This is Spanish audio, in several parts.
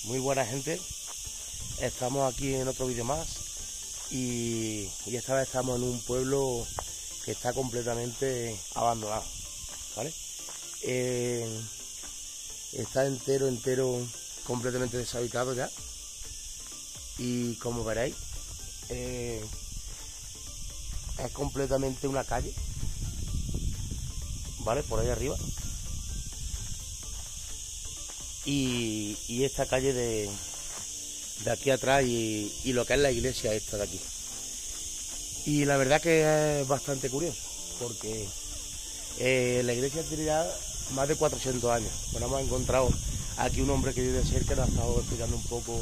Muy buena gente, estamos aquí en otro vídeo más y esta vez estamos en un pueblo que está completamente abandonado, ¿vale? Está entero, completamente deshabitado ya, y como veréis es completamente una calle, ¿vale? Por ahí arriba. Y esta calle de aquí atrás y lo que es la iglesia esta de aquí. Y la verdad que es bastante curioso, porque la iglesia tiene ya más de 400 años. Bueno, hemos encontrado aquí un hombre que vive cerca que nos ha estado explicando un poco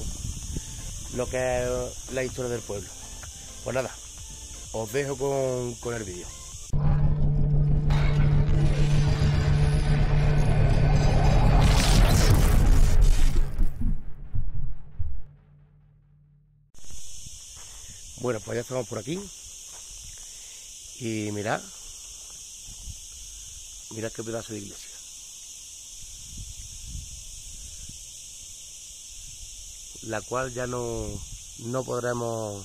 lo que es la historia del pueblo. Pues nada, os dejo con el vídeo. Bueno, pues ya estamos por aquí y mirad qué pedazo de iglesia. La cual ya no podremos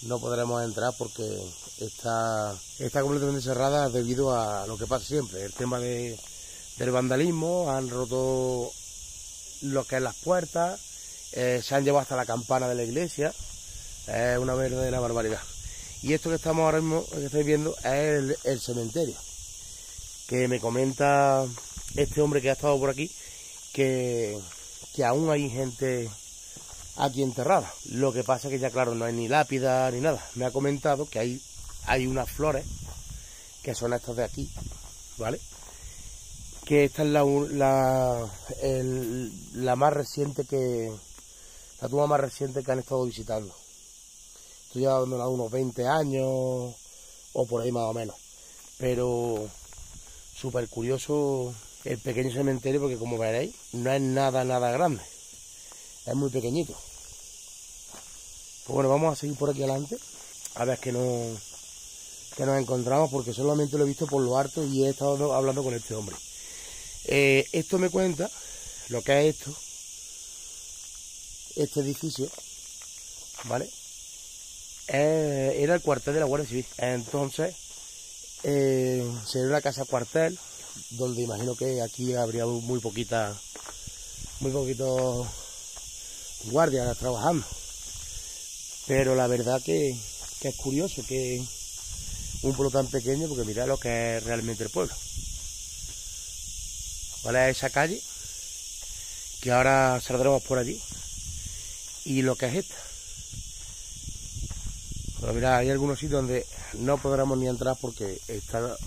entrar porque está completamente cerrada debido a lo que pasa siempre, el tema del vandalismo. Han roto lo que es las puertas, se han llevado hasta la campana de la iglesia. Es una verdadera barbaridad. Y esto que estamos ahora mismo, que estáis viendo, es el cementerio. Que me comenta este hombre que ha estado por aquí que aún hay gente aquí enterrada. Lo que pasa es que ya, claro, no hay ni lápida ni nada. Me ha comentado que hay unas flores, que son estas de aquí, ¿vale? Que esta es la más reciente la tumba más reciente que han estado visitando. Esto ya abandonado unos 20 años o por ahí más o menos. Pero súper curioso el pequeño cementerio, porque como veréis no es nada grande, es muy pequeñito. Pues bueno, vamos a seguir por aquí adelante a ver qué nos encontramos, porque solamente lo he visto por lo alto y he estado hablando con este hombre. Esto me cuenta lo que es este edificio, ¿vale? Era el cuartel de la Guardia Civil. Entonces sería una casa cuartel, donde imagino que aquí habría muy poquitos guardias trabajando. Pero la verdad que es curioso que un pueblo tan pequeño, porque mirad lo que es realmente el pueblo. ¿Vale? Esa calle, que ahora saldremos por allí, y lo que es esta. Pero mirad, hay algunos sitios donde no podremos ni entrar porque está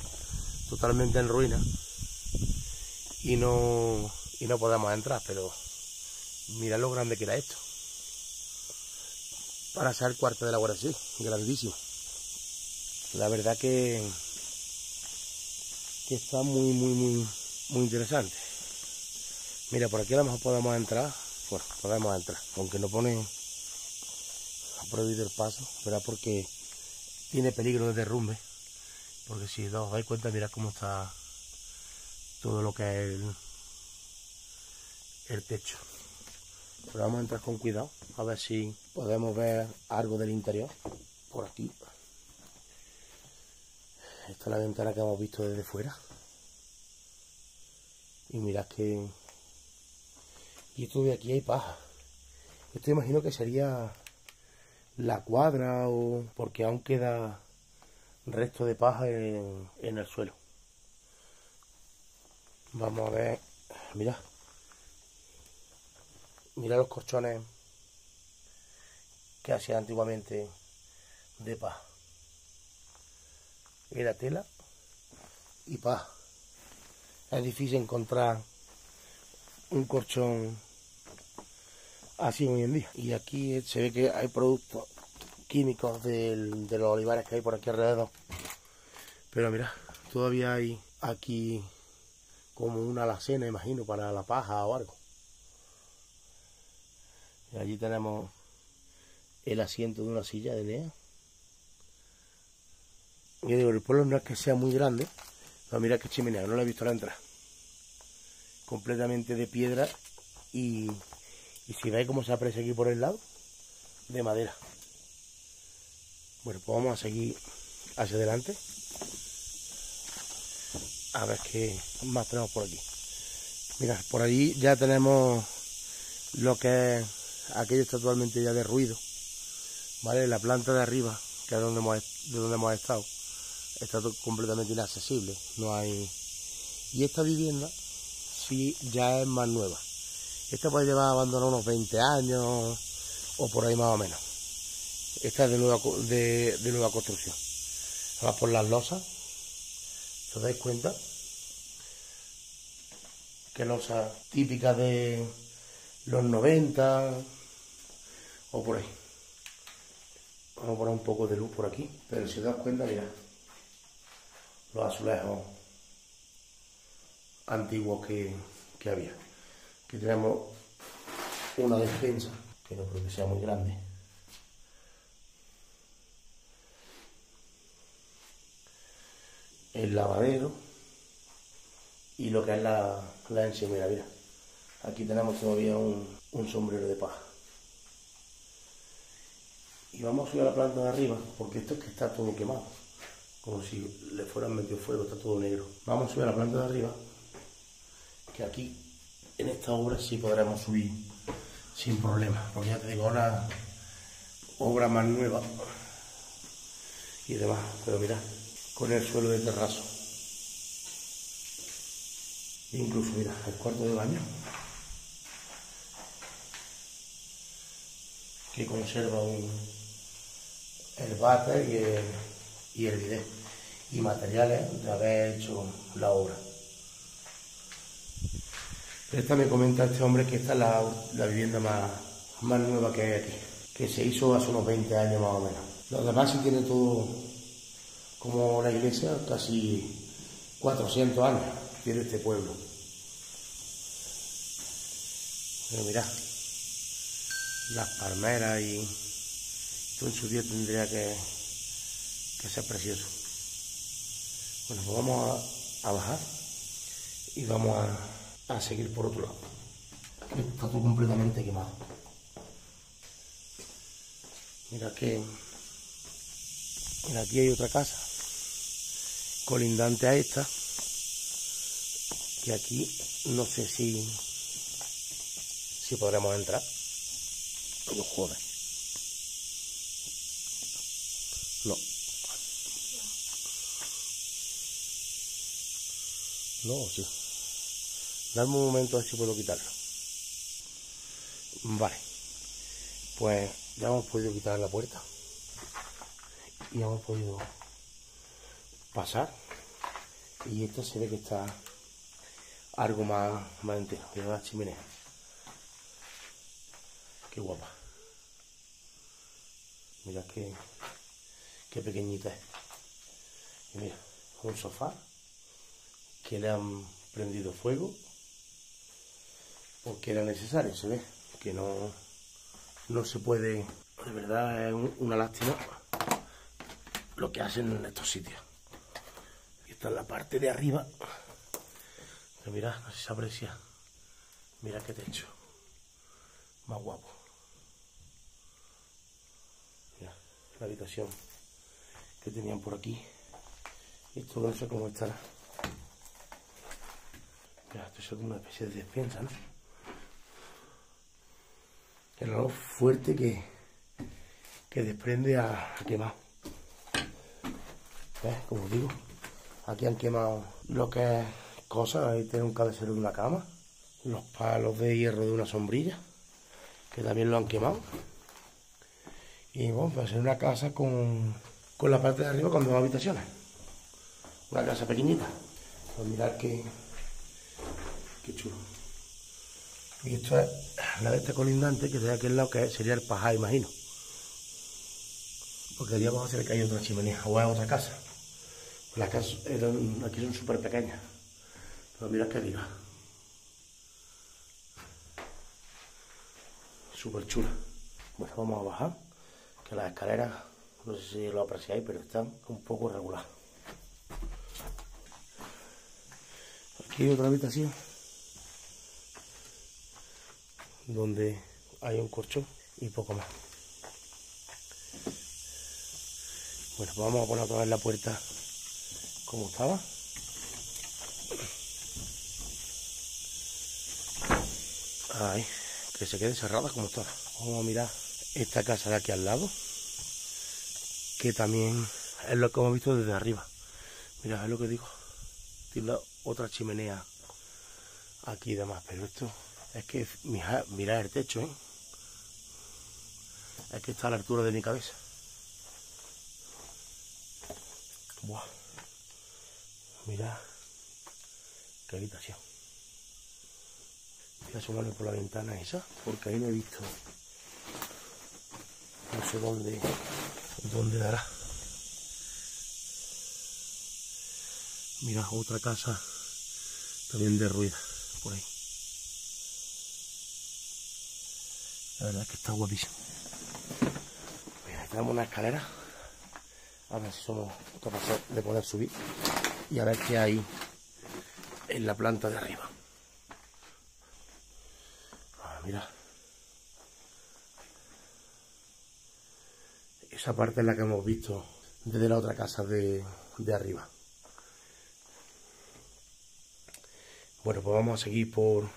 totalmente en ruina y no podemos entrar, pero mirad lo grande que era esto para ser el cuartel de la Guardia Civil, grandísimo. La verdad que está muy interesante. Mira, por aquí a lo mejor podemos entrar. Bueno, podemos entrar, aunque no pone prohibido el paso, ¿verdad? Porque tiene peligro de derrumbe. Porque si os dais cuenta, mirad cómo está todo lo que es el techo. Pero vamos a entrar con cuidado, a ver si podemos ver algo del interior. Por aquí. Esta es la ventana que hemos visto desde fuera. Y mirad que... Y esto de aquí hay paja. Esto imagino que sería la cuadra, o porque aún queda resto de paja en el suelo. Vamos a ver. Mirad los colchones que hacían antiguamente de paja. Era tela y paja. Es difícil encontrar un colchón así hoy en día. Y aquí se ve que hay productos químicos de los olivares que hay por aquí alrededor. Pero mira, todavía hay aquí como una alacena, imagino, para la paja o algo. Y allí tenemos el asiento de una silla de Enea. Y digo, el pueblo no es que sea muy grande, pero mira qué chimenea, no la he visto a la entrada. Completamente de piedra y Y si veis cómo se aprecia aquí por el lado, de madera. Bueno, pues vamos a seguir hacia adelante. A ver qué más tenemos por aquí. Mira, por allí ya tenemos lo que es, aquello está totalmente ya derruido, ¿vale? La planta de arriba, que es de donde hemos estado, está completamente inaccesible, no hay. Y esta vivienda sí ya es más nueva. Esta puede llevar abandonada unos 20 años o por ahí más o menos. Esta es de nueva construcción. Además, por las losas, si os dais cuenta, que losa típica de los 90 o por ahí. Vamos a poner un poco de luz por aquí, pero si os das cuenta, mirad, los azulejos antiguos que había. Aquí tenemos una despensa, que no creo que sea muy grande. El lavadero y lo que es la encimera, mira. Aquí tenemos todavía un sombrero de paja. Y vamos a subir a la planta de arriba, porque esto es que está todo quemado, como si le fueran metido fuego, está todo negro. Vamos a subir a la planta de arriba, que aquí en esta obra sí podremos subir sin problema, porque ya te digo, una obra más nueva y demás, pero mirad, con el suelo de terrazo. Incluso mira, el cuarto de baño, que conserva el váter y el bidet, y materiales de haber hecho la obra. Esta me comenta este hombre que esta es la vivienda más nueva que hay aquí, que se hizo hace unos 20 años más o menos. Los demás sí tienen todo, como la iglesia, casi 400 años tiene este pueblo. Pero mirad, las palmeras y esto en su día tendría que ser precioso. Bueno, pues vamos a bajar y vamos a seguir por otro lado. Está todo completamente quemado. Mira aquí hay otra casa colindante a esta, que aquí no sé si podremos entrar. No joder. No. No, sí. Dame un momento a ver si puedo quitarlo. Vale. Pues ya hemos podido quitar la puerta. Y hemos podido pasar. Y esto se ve que está algo más entero. Mira la chimenea. Qué guapa. Mira qué pequeñita es. Y mira, un sofá que le han prendido fuego porque era necesario, se ve que no se puede. De verdad es una lástima lo que hacen en estos sitios. Aquí está en la parte de arriba, pero mirad, no sé si se aprecia. Mira qué techo más guapo. Mira la habitación que tenían por aquí. Y todo eso como estará. Mira, esto es una especie de despensa, ¿no? El olor fuerte que desprende a quemado. ¿Ves? Como os digo, aquí han quemado lo que es cosas. Ahí tiene un cabecero de una cama, los palos de hierro de una sombrilla, que también lo han quemado. Y bueno, pues es una casa con la parte de arriba con 2 habitaciones. Una casa pequeñita. Pues mirad qué chulo. Y esto es la de este colindante, que de aquel lado que sería el pajar, imagino. Porque allí abajo se le cae otra chimenea, o es otra casa. Las casas aquí son súper pequeñas. Pero mirad qué diga. Súper chula. Bueno, vamos a bajar, que las escaleras, no sé si lo apreciáis, pero están un poco regular. Aquí hay otra habitación donde hay un colchón y poco más. Bueno, pues vamos a poner otra vez la puerta como estaba. Ahí, que se quede cerrada como estaba. Vamos a mirar esta casa de aquí al lado, que también es lo que hemos visto desde arriba. Mirad, es lo que digo. Tiene otra chimenea aquí y demás, pero esto es que, mirad el techo, ¿eh? Es que está a la altura de mi cabeza. Buah. Mirad qué habitación. Voy a asomarme por la ventana esa, porque ahí no he visto. No sé dónde dará. Mirad, otra casa también derruida por ahí. La verdad es que está guapísimo. Mira, tenemos una escalera. A ver si somos capaces de poder subir y a ver qué hay en la planta de arriba. Mira, esa parte es la que hemos visto desde la otra casa de arriba. Bueno, pues vamos a seguir por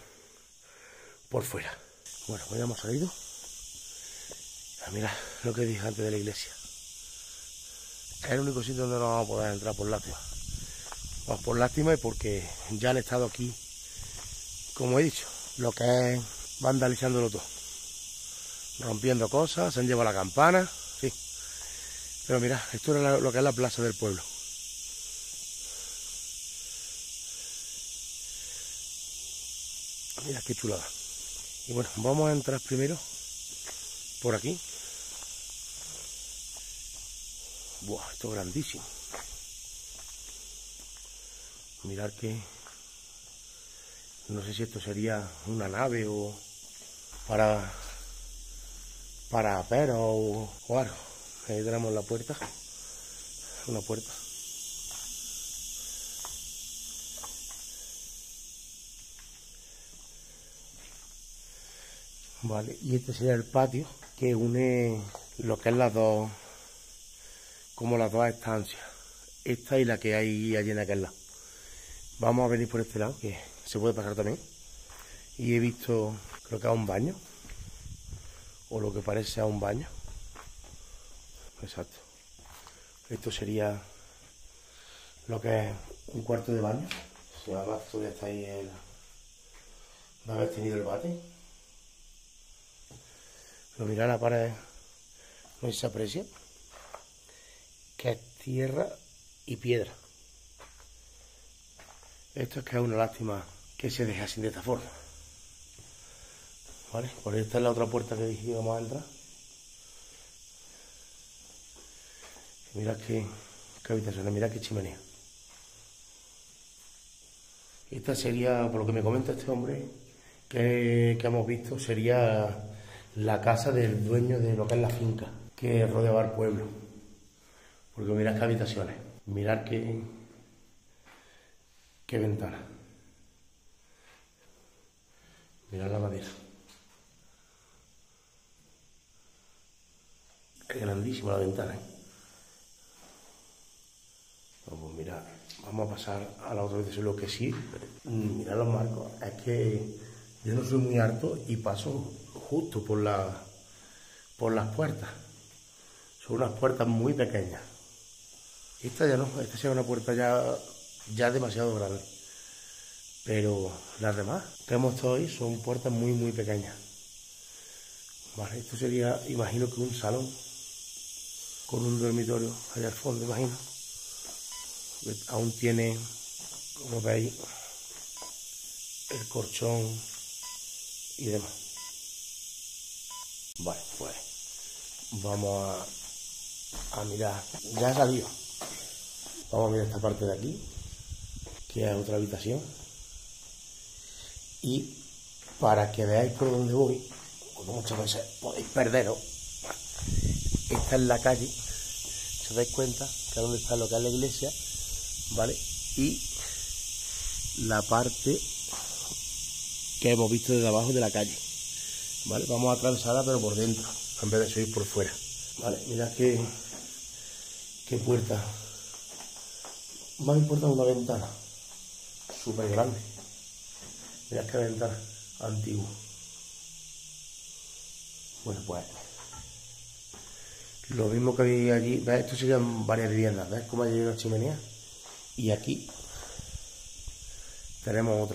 fuera. Bueno, pues ya hemos salido. Mira lo que dije antes de la iglesia. Es el único sitio donde no vamos a poder entrar por lástima. Vamos por lástima y porque ya han estado aquí, como he dicho, lo que es vandalizándolo todo. Rompiendo cosas, se han llevado la campana, sí. Pero mira, esto era lo que es la plaza del pueblo. Mira qué chulada. Y bueno, vamos a entrar primero por aquí. Buah, esto es grandísimo. Mirad que no sé si esto sería una nave o para perros o algo. Ahí tenemos la puerta. Una puerta. Vale, y este sería el patio que une lo que es las dos estancias. Esta y la que hay allí en aquel lado. Vamos a venir por este lado, que se puede pasar también. Y he visto, creo que es un baño. O lo que parece a un baño. Exacto. Esto sería lo que es un cuarto de baño. Si además todavía está ahí de haber tenido el bate. Pero mirad la pared, no sé si se aprecia, que es tierra y piedra. Esto es que es una lástima que se deje así de esta forma. Vale, por esta es la otra puerta que dije que íbamos a entrar. Mirad qué habitación, mirad qué chimenea. Esta sería, por lo que me comenta este hombre, que hemos visto, sería la casa del dueño de lo que es la finca que rodeaba el pueblo. Porque mirad qué habitaciones, mirad qué ventana, mirad la madera. Es grandísima la ventana, ¿eh? Bueno, pues mirad, vamos a pasar a la otra habitación. Lo que sí, mirad los marcos, es que yo no soy muy alto y paso justo por las puertas. Son unas puertas muy pequeñas. Esta ya no, esta sería una puerta ya demasiado grande. Pero las demás que hemos estado ahí son puertas muy pequeñas. Vale, esto sería, imagino que un salón con un dormitorio allá al fondo, imagino. Aún tiene, como veis, el colchón y demás. Vale, pues vamos a mirar. Ya ha salido. Vamos a mirar esta parte de aquí, que es otra habitación. Y para que veáis por dónde voy, porque muchas veces podéis perderos, esta es la calle, si os dais cuenta, que es donde está lo que es la iglesia, ¿vale? Y la parte que hemos visto desde abajo de la calle. ¿vale? Vamos a atravesarla pero por dentro, en vez de subir por fuera. Vale, mirad qué puerta. Más importante una ventana. Súper grande. Mirad qué ventana antigua. Bueno, pues lo mismo que había allí. ¿Ves? Esto serían varias viviendas. ¿Ves cómo hay una chimenea? Y aquí tenemos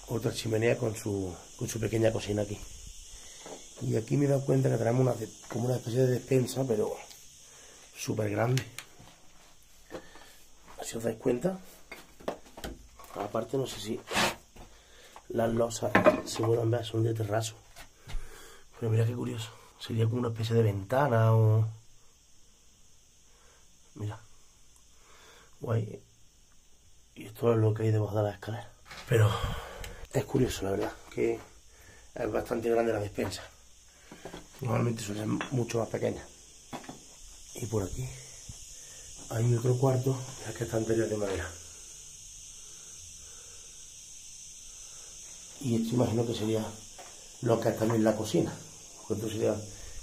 otra chimenea con su pequeña cocina aquí. Y aquí me he dado cuenta que tenemos como una especie de despensa, pero súper grande. Si os dais cuenta, aparte no sé si las losas se pueden ver, son de terrazo. Pero mira qué curioso, sería como una especie de ventana o... Mira, guay. Y esto es lo que hay debajo de la escalera. Pero es curioso, la verdad, que es bastante grande la despensa. Normalmente suelen ser mucho más pequeñas. Y por aquí hay otro cuarto, que está anterior de madera. Y esto imagino que sería lo que es también la cocina. Porque esto sería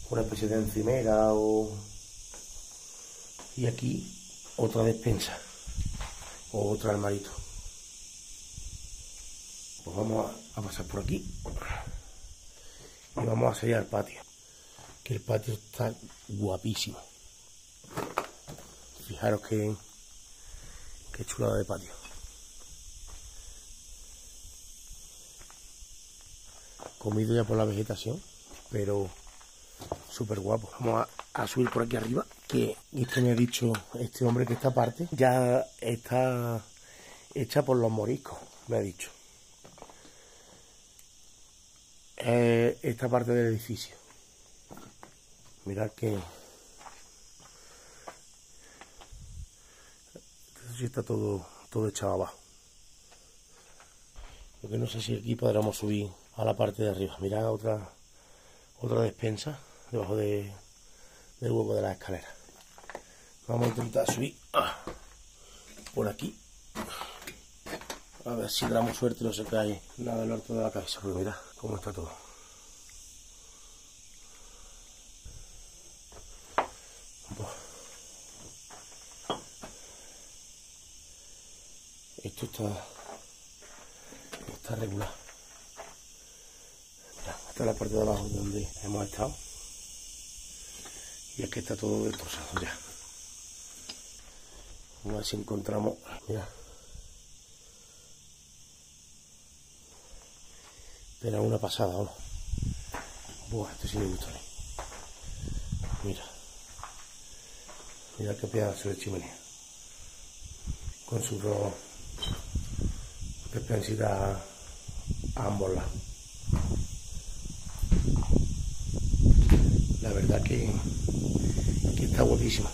una especie de encimera o... Y aquí otra despensa. O otro armarito. Pues vamos a pasar por aquí. Y vamos a salir al patio. Que el patio está guapísimo. Fijaros qué chulada de patio. Comido ya por la vegetación, pero súper guapo. Vamos a subir por aquí arriba, que esto me ha dicho este hombre que esta parte ya está hecha por los moriscos, me ha dicho. Esta parte del edificio. Mirad que... Esto sí está todo echado abajo. Lo que no sé si aquí podremos subir a la parte de arriba. Mirad otra despensa debajo del hueco de la escalera. Vamos a intentar subir por aquí. A ver si damos suerte y no se cae nada del orto de la cabeza. Pero mirad cómo está todo. Esto está regular. Mira, esta es la parte de abajo donde hemos estado. Y aquí está todo destrozado ya. Vamos a ver si encontramos. Mira. Pero una pasada, ¿no? Buah, esto sí me gusta a mí. Mira. Mira qué pedazo de chimenea. Con sus dos despensitas a ambos lados. La verdad que está guapísima.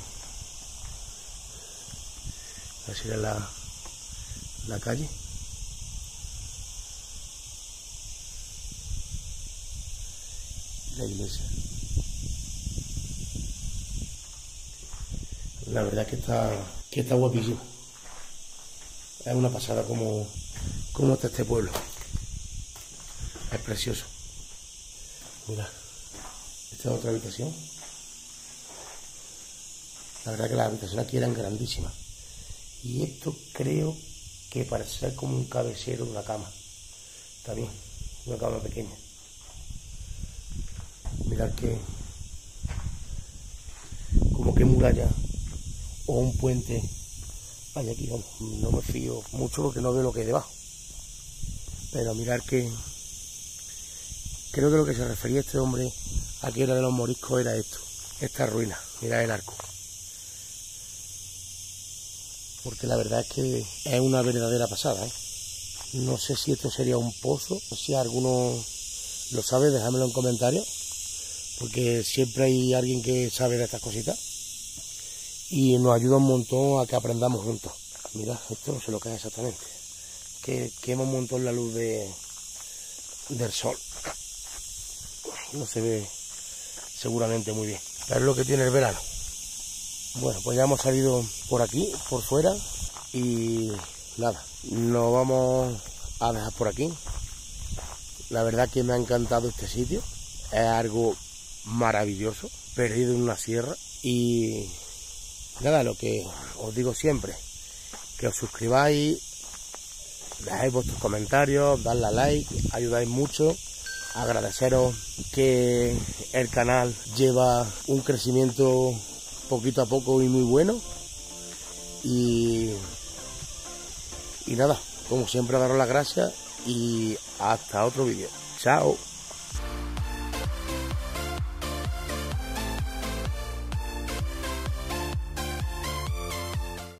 Así es la calle. La iglesia. La verdad que está guapísimo. Es una pasada como está este pueblo. Es precioso. Mira, esta es otra habitación. La verdad que las habitaciones aquí eran grandísimas. Y esto creo que parece ser como un cabecero de una cama. También, una cama pequeña. Mirad que como que muralla o un puente hay aquí. No me fío mucho porque no veo lo que hay debajo. Pero mirad que creo que lo que se refería este hombre a que era de los moriscos era esto, esta ruina. Mirad el arco. Porque la verdad es que es una verdadera pasada, ¿eh? No sé si esto sería un pozo, si alguno lo sabe, dejádmelo en comentarios, porque siempre hay alguien que sabe de estas cositas y nos ayuda un montón a que aprendamos juntos. Mirad, esto no sé lo que es exactamente, que quema un montón la luz del sol. No se ve seguramente muy bien, pero es lo que tiene el verano. Bueno, pues ya hemos salido por aquí, por fuera, y nada, nos vamos a dejar por aquí. La verdad que me ha encantado este sitio. Es algo maravilloso, perdido en una sierra. Y nada, lo que os digo siempre, que os suscribáis, dejéis vuestros comentarios, dadle a like, ayudáis mucho. Agradeceros que el canal lleva un crecimiento poquito a poco y muy bueno. Y nada, como siempre, daros las gracias y hasta otro vídeo. Chao.